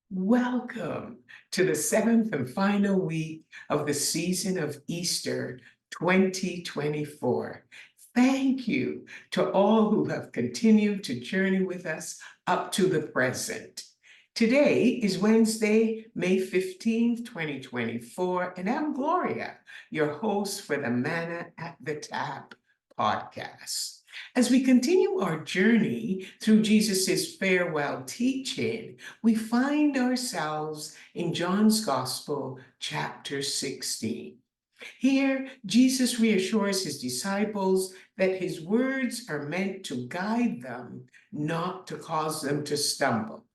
Welcome to the seventh and final week of the season of Easter 2024. Thank you to all who have continued to journey with us up to the present. Today is Wednesday, May 15th, 2024, and I'm Gloria, your host for the Manna at the Tap podcast. As we continue our journey through Jesus' farewell teaching, we find ourselves in John's Gospel, chapter 16. Here, Jesus reassures his disciples that his words are meant to guide them, not to cause them to stumble.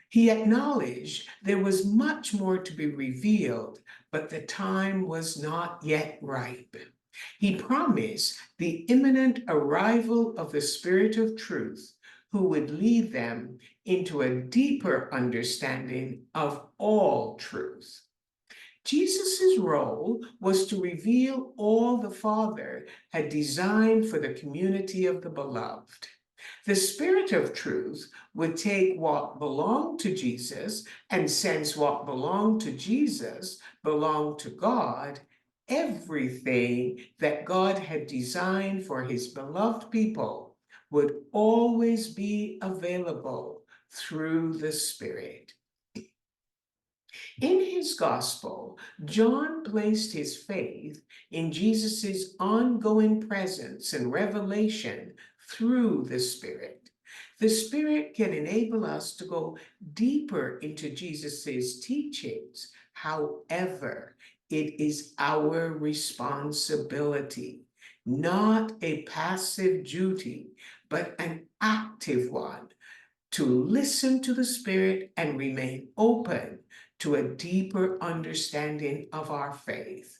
He acknowledged there was much more to be revealed, but the time was not yet ripe. He promised the imminent arrival of the Spirit of truth, who would lead them into a deeper understanding of all truth. Jesus' role was to reveal all the Father had designed for the community of the beloved. The Spirit of truth would take what belonged to Jesus, and since what belonged to Jesus belonged to God, everything that God had designed for his beloved people would always be available through the Spirit. In his gospel, John placed his faith in Jesus' ongoing presence and revelation through the Spirit. The Spirit can enable us to go deeper into Jesus' teachings. However, it is our responsibility, not a passive duty, but an active one, to listen to the Spirit and remain open to a deeper understanding of our faith.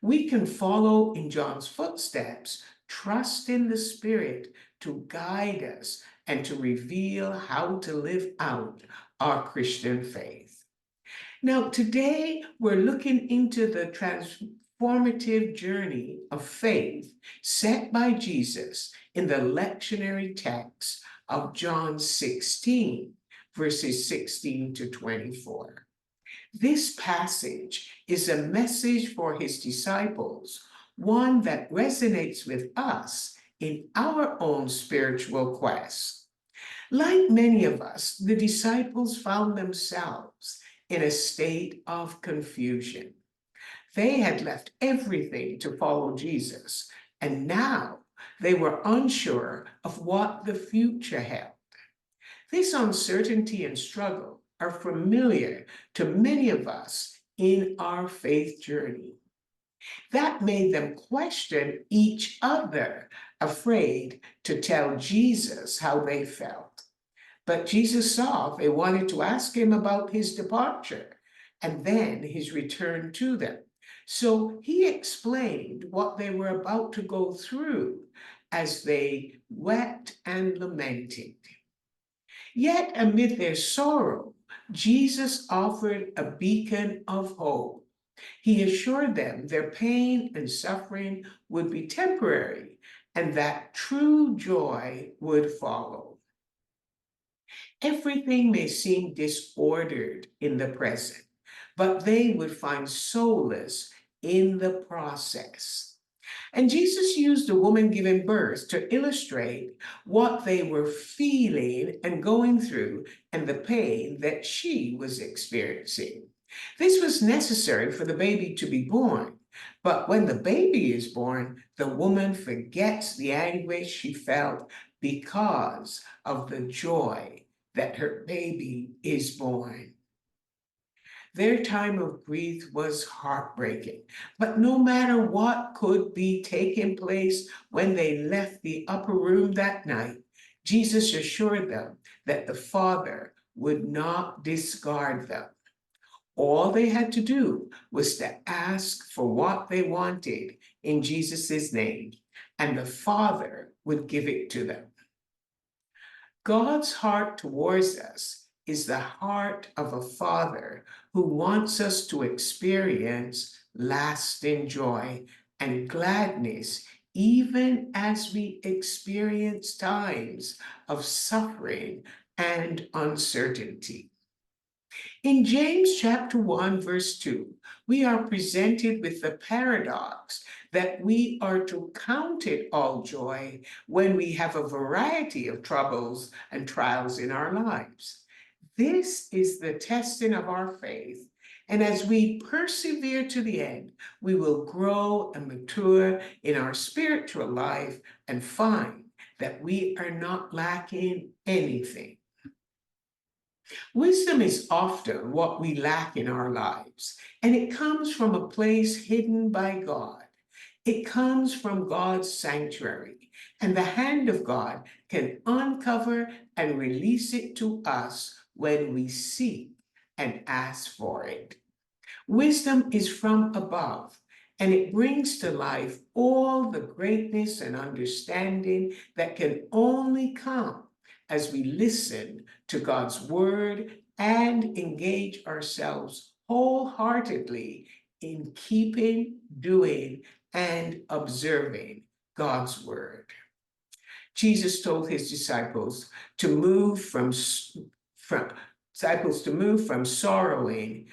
We can follow in John's footsteps, trust in the Spirit to guide us and to reveal how to live out our Christian faith. Now, today we're looking into the transformative journey of faith set by Jesus in the lectionary text of John 16, verses 16 to 24. This passage is a message for his disciples, one that resonates with us in our own spiritual quest. Like many of us, the disciples found themselves in a state of confusion. They had left everything to follow Jesus, and now they were unsure of what the future held. This uncertainty and struggle are familiar to many of us in our faith journey. That made them question each other, afraid to tell Jesus how they felt. But Jesus saw they wanted to ask him about his departure and then his return to them. So he explained what they were about to go through as they wept and lamented. Yet amid their sorrow, Jesus offered a beacon of hope. He assured them their pain and suffering would be temporary and that true joy would follow. Everything may seem disordered in the present, but they would find solace in the process. And Jesus used a woman giving birth to illustrate what they were feeling and going through and the pain that she was experiencing. This was necessary for the baby to be born. But when the baby is born, the woman forgets the anguish she felt because of the joy that her baby is born. Their time of grief was heartbreaking, but no matter what could be taking place when they left the upper room that night, Jesus assured them that the Father would not discard them. All they had to do was to ask for what they wanted in Jesus' name, and the Father would give it to them. God's heart towards us is the heart of a father who wants us to experience lasting joy and gladness, even as we experience times of suffering and uncertainty. In James chapter 1, verse 2, we are presented with the paradox that we are to count it all joy when we have a variety of troubles and trials in our lives. This is the testing of our faith. And as we persevere to the end, we will grow and mature in our spiritual life and find that we are not lacking anything. Wisdom is often what we lack in our lives, and it comes from a place hidden by God. It comes from God's sanctuary, and the hand of God can uncover and release it to us when we seek and ask for it. Wisdom is from above, and it brings to life all the greatness and understanding that can only come as we listen to God's word and engage ourselves wholeheartedly in keeping, doing, and observing God's word. Jesus told his disciples to move from sorrowing.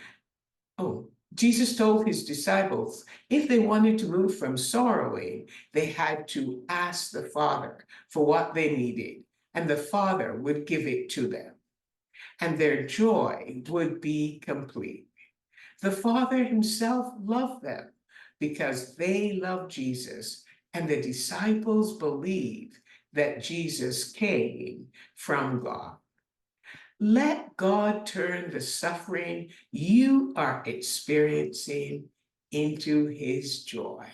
Oh, Jesus told his disciples if they wanted to move from sorrowing, they had to ask the Father for what they needed, and the Father would give it to them, and their joy would be complete. The Father himself loved them because they loved Jesus, and the disciples believed that Jesus came from God. Let God turn the suffering you are experiencing into his joy.